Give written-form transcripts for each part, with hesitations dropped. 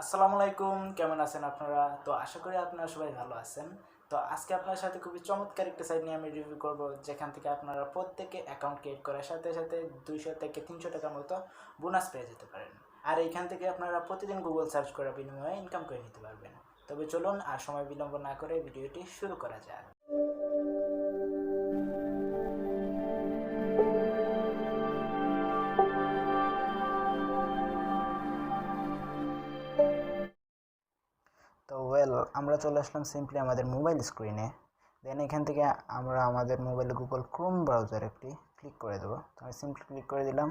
আসসালামু আলাইকুম, কেমন আছেন আপনারা? তো আশা করি আপনারা সবাই ভালো আছেন। তো আজকে আপনার সাথে খুবই চমৎকার একটা সাইট নিয়ে আমি রিভিউ করব, যেখান থেকে আপনারা প্রত্যেকে অ্যাকাউন্ট ক্রিয়েট করার সাথে সাথে 200 থেকে 300 টাকার মতো বোনাস পেয়ে যেতে পারেন। আর এইখান থেকে আপনারা প্রতিদিন গুগল সার্চ করার বিনিময়ে ইনকাম করে নিতে পারবেন। তবে চলুন আর সময় বিলম্ব না করে ভিডিওটি শুরু করা যাক। তো আমরা চলে আসলাম সিম্পলি আমাদের মোবাইল স্ক্রিনে। দেন এখান থেকে আমরা আমাদের মোবাইলে গুগল ক্রোম ব্রাউজার একটি ক্লিক করে দেবো। তো আমি সিম্পলি ক্লিক করে দিলাম।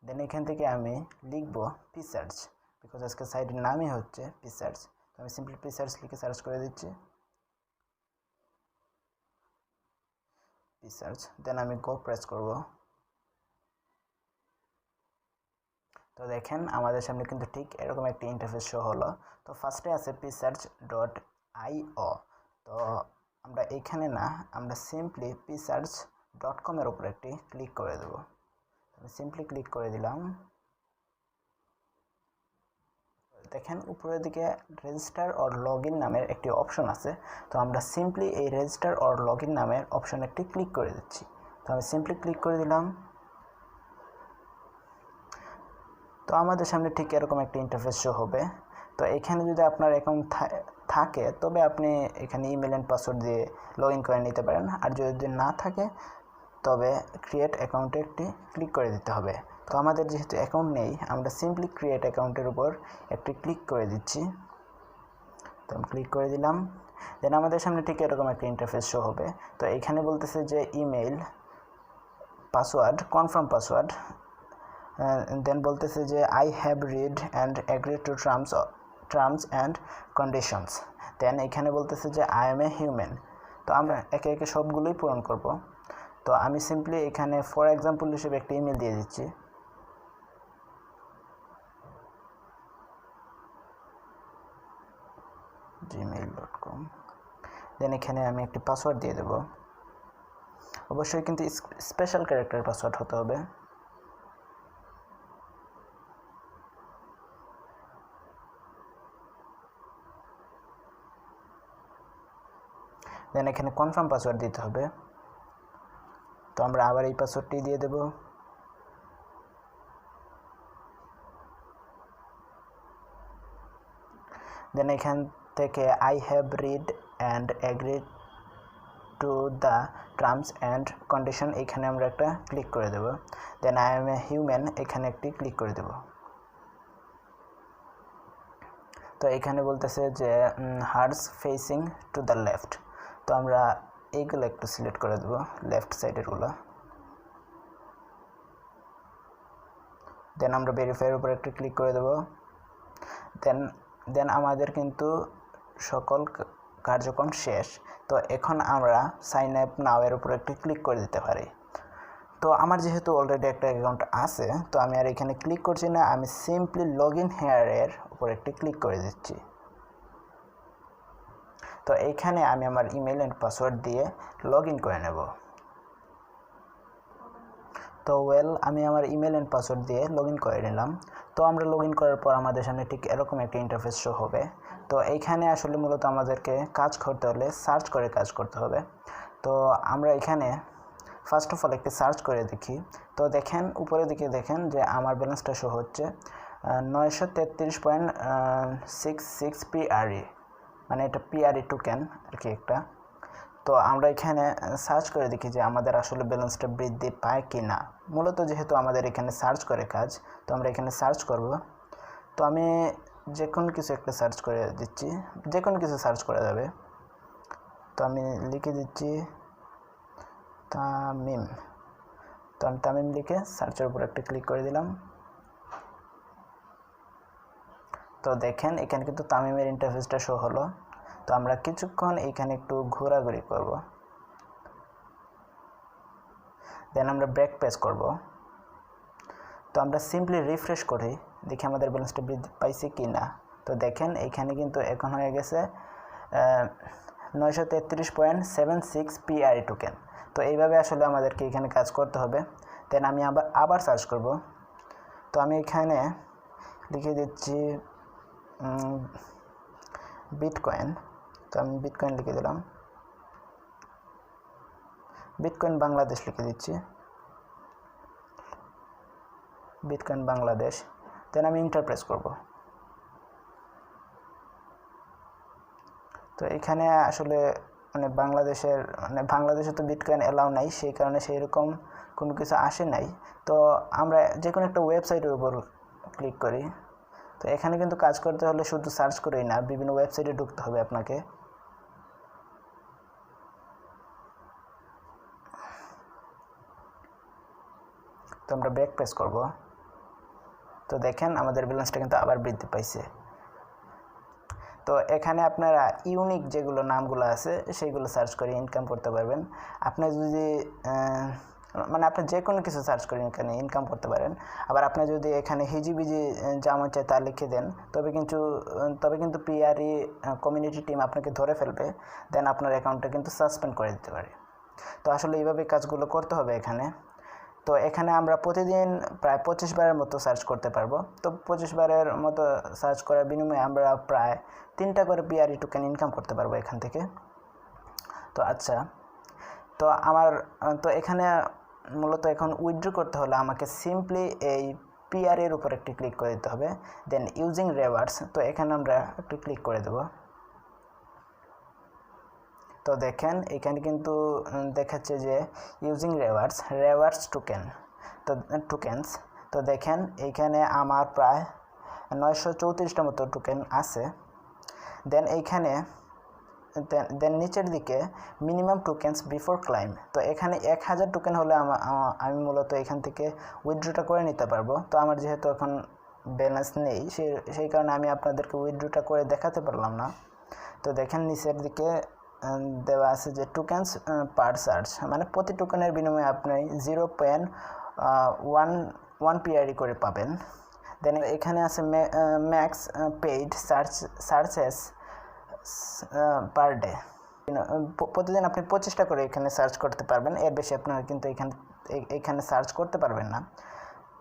দেন এখান থেকে আমি লিখব প্রিসার্চ, বিকজ আজকে সাইটের নামই হচ্ছে প্রিসার্চ। তো আমি সিম্পলি প্রিসার্চ লিখে সার্চ করে দিচ্ছি, প্রিসার্চ। দেন আমি গো প্রেস করব। তো দেখেন আমাদের সামনে কিন্তু ঠিক এরকম একটি ইন্টারফেস শো হলো। তো ফার্স্টে আছে presearch.io। তো আমরা এখানে না, আমরা সিম্পলি presearch.com-এর উপর একটি ক্লিক করে দেব। আমি সিম্পলি ক্লিক করে দিলাম। দেখেন উপরের দিকে রেজিস্টার অর লগ ইন নামের একটি অপশন আছে। তো আমরা সিম্পলি এই রেজিস্টার অর লগ ইন নামের অপশন একটি ক্লিক করে দিচ্ছি। তো আমি সিম্পলি ক্লিক করে দিলাম। তো আমাদের সামনে ঠিক এরকম একটা ইন্টারফেস শো হবে। তো এখানে যদি আপনার অ্যাকাউন্ট থাকে তবে আপনি এখানে ইমেল অ্যান্ড পাসওয়ার্ড দিয়ে লগ ইন করে নিতে পারেন। আর যদি না থাকে তবে ক্রিয়েট অ্যাকাউন্টে একটি ক্লিক করে দিতে হবে। তো আমাদের যেহেতু অ্যাকাউন্ট নেই, আমরা সিম্পলি ক্রিয়েট অ্যাকাউন্টের উপর একটি ক্লিক করে দিচ্ছি। তো আমি ক্লিক করে দিলাম। দেন আমাদের সামনে ঠিক এরকম একটা ইন্টারফেস শো হবে। তো এখানে বলতেছে যে email, password, confirm password. Then বলতেছে যে I have read and agree to terms and conditions. Then এখানে বলতেছে যে আই এম এ হিউম্যান। তো আমরা একে একে সবগুলোই পূরণ করব। তো আমি সিম্পলি এখানে ফর এক্সাম্পল হিসেবে একটা ইমেল দিয়ে দিচ্ছি। gmail.com। দেন এখানে আমি একটি পাসওয়ার্ড দিয়ে দেব। অবশ্যই কিন্তু স্পেশাল ক্যারেক্টার পাসওয়ার্ড হতে হবে। দেন এখানে কনফার্ম পাসওয়ার্ড দিতে হবে। তো আমরা আবার এই পাসওয়ার্ডটি দিয়ে দেব। দেন এখান থেকে I have read and agree to the terms and condition, এখানে আমরা একটা ক্লিক করে দেব। Then I am a human, এখানে একটি ক্লিক করে দেব। তো এখানে বলতেছে যে horse facing to the left. তো আমরা এইগুলো একটু সিলেক্ট করে দেব, লেফট সাইডেরগুলো। দেন আমরা ভেরিফাইয়ের উপর একটু ক্লিক করে দেব। দেন আমাদের কিন্তু সকল কার্যক্রম শেষ। তো এখন আমরা সাইন আপ নাও এর উপর একটু ক্লিক করে দিতে পারি। তো আমার যেহেতু অলরেডি একটা অ্যাকাউন্ট আছে, তো আমি আর এখানে ক্লিক করছি না, আমি সিম্পলি লগ ইন হেয়ারের উপর একটি ক্লিক করে দিচ্ছি। তো এইখানে আমি আমার ইমেল অ্যান্ড পাসওয়ার্ড দিয়ে লগ ইন করে নেব। তো আমি আমার ইমেল অ্যান্ড পাসওয়ার্ড দিয়ে লগ ইন করে নিলাম। তো আমরা লগ ইন করার পর আমাদের সামনে ঠিক এরকম একটা ইন্টারফেস শো হবে। তো এইখানে আসলে মূলত আমাদেরকে কাজ করতে হলে সার্চ করে কাজ করতে হবে। তো আমরা এখানে ফার্স্ট অফ অল একটি সার্চ করে দেখি। তো দেখেন উপরের দিকে দেখেন যে আমার ব্যালেন্সটা শো হচ্ছে 933.66 PRE, মানে এটা PRE টোকেন আর কি একটা। তো আমরা এখানে সার্চ করে দেখি যে আমাদের আসলে ব্যালেন্সটা বৃদ্ধি পায় কি না। মূলত যেহেতু আমাদের এখানে সার্চ করে কাজ, তো আমরা এখানে সার্চ করব। তো আমি যে কোনো কিছু একটা সার্চ করে দিচ্ছি, যে কোনো কিছু সার্চ করা যাবে। তো আমি লিখে দিচ্ছি তামিম। তো আমি তামিম লিখে সার্চের উপর একটা ক্লিক করে দিলাম। তো দেখেন এখানে কিন্তু তামিমের ইন্টারফেসটা শো হলো। তো আমরা কিছুক্ষণ এইখানে একটু ঘোরাঘুরি করব। দেন আমরা ব্রেক প্রেস করব। তো আমরা সিম্পলি রিফ্রেশ করি, দেখি আমাদের ব্যালেন্সটা বৃদ্ধি পাইছে কি না। তো দেখেন এইখানে কিন্তু এখন হয়ে গেছে 933.76 PRE টোকেন। তো এইভাবে আসলে আমাদেরকে এখানে কাজ করতে হবে। দেন আমি আবার সার্চ করব। তো আমি এখানে লিখে দিচ্ছি বিটকয়েন। তো আমি বিটকয়েন লিখে দিলাম, বিটকয়েন বাংলাদেশ লিখে দিচ্ছি, বিটকয়েন বাংলাদেশ। দেন আমি এন্টার প্রেস করব। তো এখানে আসলে বাংলাদেশে তো বিটকয়েন এলাও নাই, সেই কারণে সেই রকম কোনো কিছু আসে নাই। তো আমরা যে কোনো একটা ওয়েবসাইটের উপর ক্লিক করি। তো এখানে কিন্তু কাজ করতে হলে শুধু সার্চ করেই না, বিভিন্ন ওয়েবসাইটে ঢুকতে হবে আপনাকে। তো আমরা ব্যাক প্রেস করব। তো দেখেন আমাদের ব্যালেন্সটা কিন্তু আবার বৃদ্ধি পাইছে। তো এখানে আপনারা ইউনিক যেগুলো নামগুলো আছে সেইগুলো সার্চ করে ইনকাম করতে পারবেন। আপনি যদি আপনি যে কোনো কিছু সার্চ করে এখানে ইনকাম করতে পারেন। আবার আপনি যদি এখানে হিজিবিজি যা মন চায় তা লিখে দেন, তবে কিন্তু পিআরই কমিউনিটি টিম আপনাকে ধরে ফেলবে, দেন আপনার অ্যাকাউন্টটা কিন্তু সাসপেন্ড করে দিতে পারে। তো আসলে এইভাবে কাজগুলো করতে হবে এখানে। তো এখানে আমরা প্রতিদিন প্রায় 25 বারের মতো সার্চ করতে পারবো। তো 25 বারের মতো সার্চ করার বিনিময়ে আমরা প্রায় 3টা করে পিআরই টোকেন ইনকাম করতে পারবো এখান থেকে। তো আচ্ছা, তো এখানে মূলত এখন উইথড্র করতে হলে আমাকে সিম্পলি এই পিআরের উপর একটি ক্লিক করে দিতে হবে, দেন ইউজিং রিওয়ার্ডস। তো এখানে আমরা একটু ক্লিক করে দেব। তো দেখেন এখানে কিন্তু দেখাচ্ছে যে ইউজিং রিওয়ার্ডস টোকেনস। তো দেখেন এইখানে আমার প্রায় 934টা মতো টোকেন আছে। দেন এইখানে নিচের দিকে মিনিমাম টোকেন্স বিফোর ক্লাইম। তো এখানে 1000 টোকেন হলে আমি মূলত এখান থেকে উইথড্রটা করে নিতে পারবো। তো আমার যেহেতু এখন ব্যালেন্স নেই, সেই কারণে আমি আপনাদেরকে উইথড্রটা করে দেখাতে পারলাম না। তো দেখেন নিচের দিকে দেওয়া আছে যে টোকেন্স পার সার্চ, প্রতি টোকেনের বিনিময়ে আপনি 0.1 পিআরই করে পাবেন। দেন এখানে আছে max paid searches per day. প্রতিদিন আপনি 25টা করে এখানে সার্চ করতে পারবেন, এর বেশি আপনারা কিন্তু এখানে সার্চ করতে পারবেন না।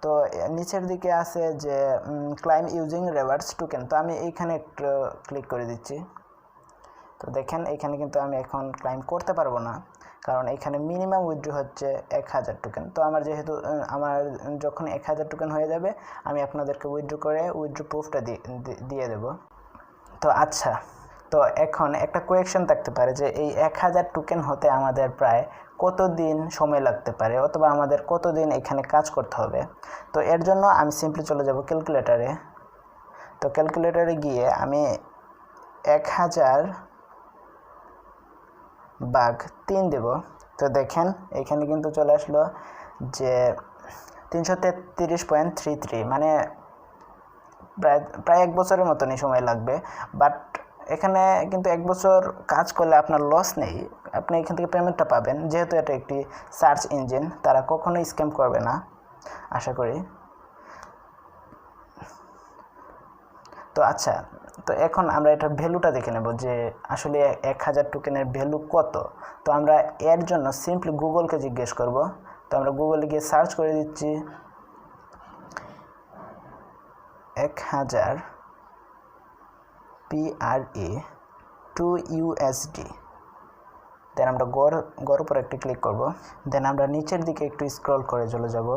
তো নিচের দিকে আছে যে ক্লাইম ইউজিং রিওয়ার্ডস টোকেন। তো আমি এইখানে একটু ক্লিক করে দিচ্ছি। তো দেখেন এখানে কিন্তু আমি এখন ক্লাইম করতে পারবো না, কারণ এখানে মিনিমাম উইথড্র হচ্ছে 1000 টোকেন। তো আমার যখন 1000 টোকেন হয়ে যাবে আমি আপনাদেরকে উইথড্র প্রুফটা দিয়ে দেব। তো আচ্ছা, তো এখন একটা কোয়েকশন থাকতে পারে যে এই 1000 টোকেন হতে আমাদের প্রায় কতদিন সময় লাগতে পারে, অথবা আমাদের কতদিন এখানে কাজ করতে হবে। তো এর জন্য আমি সিম্পলি চলে যাব ক্যালকুলেটরে। তো ক্যালকুলেটরে গিয়ে আমি 1000 ভাগ 3 দেব। তো দেখেন এখানে কিন্তু চলে আসলো যে 333.33, প্রায় 1 বছরের মতনই সময় লাগবে। বাট এখানে কিন্তু 1 বছর কাজ করলে আপনার লস নেই, আপনি এখান থেকে পেমেন্টটা পাবেন। যেহেতু এটা একটি সার্চ ইঞ্জিন, তারা কখনোই স্ক্যাম করবে না আশা করি। তো আচ্ছা, তো এখন আমরা এটার ভ্যালুটা দেখে নেব যে আসলে 1000 টোকেনের ভ্যালু কত। তো আমরা এর জন্য সিম্পলি গুগলকে জিজ্ঞেস করব। তো আমরা গুগলে গিয়ে সার্চ করে দিচ্ছি 1000 PRE টু USD। দেন আমরা গড় উপর একটি ক্লিক করব। দেন আমরা নিচের দিকে একটু স্ক্রল করে চলে যাব।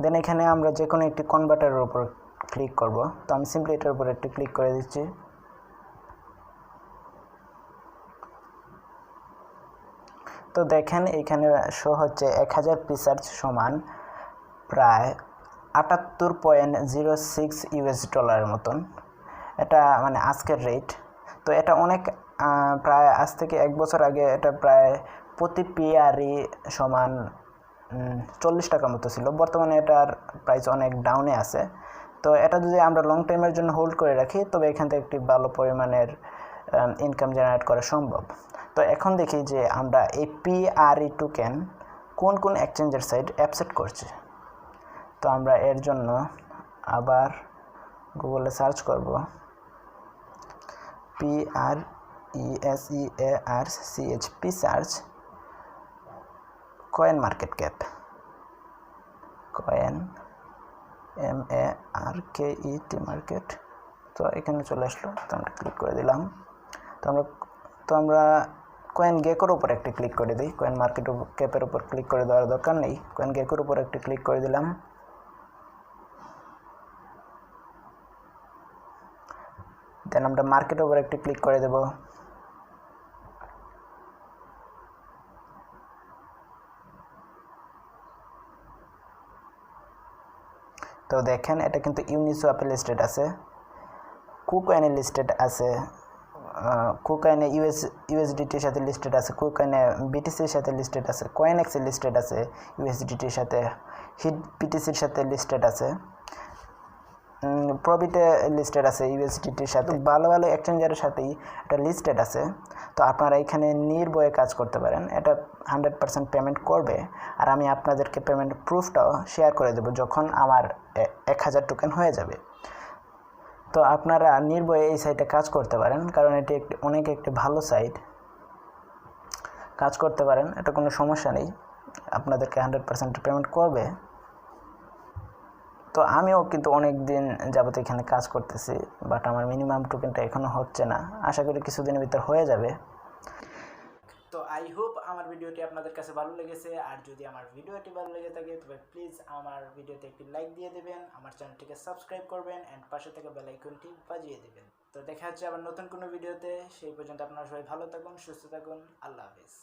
দেন এখানে আমরা যে কোনো একটি কনভার্টারের উপর ক্লিক করব। তো আমি সিম্পলি এটার উপর একটু ক্লিক করে দিচ্ছি। তো দেখেন এখানে শো হচ্ছে 1000 প্রিসার্চ সমান প্রায় 78.06 US ডলারের মতন। এটা আজকের রেট। তো এটা অনেক প্রায় আজ থেকে 1 বছর আগে এটা প্রায় প্রতি পিআরই সমান 40 টাকার মতো ছিল। বর্তমানে এটার প্রাইস অনেক ডাউনে আছে। তো এটা যদি আমরা লং টাইমের জন্য হোল্ড করে রাখি, তবে এখান থেকে একটি ভালো পরিমাণের ইনকাম জেনারেট করা সম্ভব। তো এখন দেখি যে আমরা এই পিআরই টোকেন কোন এক্সচেঞ্জের সাইট অ্যাকসেপ্ট করছে। তো আমরা এর জন্য আবার গুগলে সার্চ করব Presearch coin market cap. MARKET market. তো এখানে চলে আসলো, তো আমরা ক্লিক করে দিলাম। তো আমরা কয়েন গেকোর উপর একটি ক্লিক করে দিই, কয়েন মার্কেট ক্যাপের উপর ক্লিক করে দেওয়ার দরকার নেই, কয়েন গেকোর উপর একটি ক্লিক করে দিলাম। দেন আমরা মার্কেটের উপর একটি ক্লিক করে দেব। তো দেখেন এটা কিন্তু ইউনিসোয়াপে লিস্টেড আছে, কুকয়েনে লিস্টেড আছে, কুকয়েনে ইউএসডিটির সাথে লিস্টেড আছে, কুকয়েনে বিটিসির সাথে লিস্টেড আছে, কয়েনএক্সে লিস্টেড আছে, ইউএসডিটির সাথে, হিট বিটিসির সাথে লিস্টেড আছে, প্রবিটে লিস্টেড আছে ইউএসডিটির সাথে, ভালো ভালো এক্সচেঞ্জারের সাথেই এটা লিস্টেড আছে। তো আপনারা এখানে নির্ভয়ে কাজ করতে পারেন, এটা 100% পেমেন্ট করবে। আর আমি আপনাদেরকে পেমেন্ট প্রুফটাও শেয়ার করে দেবো যখন আমার 1000 টোকেন হয়ে যাবে। তো আপনারা নির্ভয়ে এই সাইটে কাজ করতে পারেন, কারণ এটি একটি ভালো সাইট, কাজ করতে পারেন, এটা কোনো সমস্যা নেই, আপনাদেরকে 100% পেমেন্ট করবে। তো আমিও কিন্তু অনেক দিন যাবত এখানে কাজ করতেছি, বাট আমার মিনিমাম টোকেনটা এখনও হচ্ছে না, আশা করি কিছুদিনের ভিতর হয়ে যাবে। তো আই হোপ আমার ভিডিওটি আপনাদের কাছে ভালো লেগেছে, আর যদি আমার ভিডিওটি ভালো লেগে থাকে তবে প্লিজ আমার ভিডিওতে একটি লাইক দিয়ে দেবেন, আমার চ্যানেলটিকে সাবস্ক্রাইব করবেন অ্যান্ড পাশে থেকে বেল আইকনটি বাজিয়ে দেবেন। তো দেখা হচ্ছে আবার নতুন কোনো ভিডিওতে, সেই পর্যন্ত আপনারা সবাই ভালো থাকুন, সুস্থ থাকুন, আল্লাহ হাফেজ।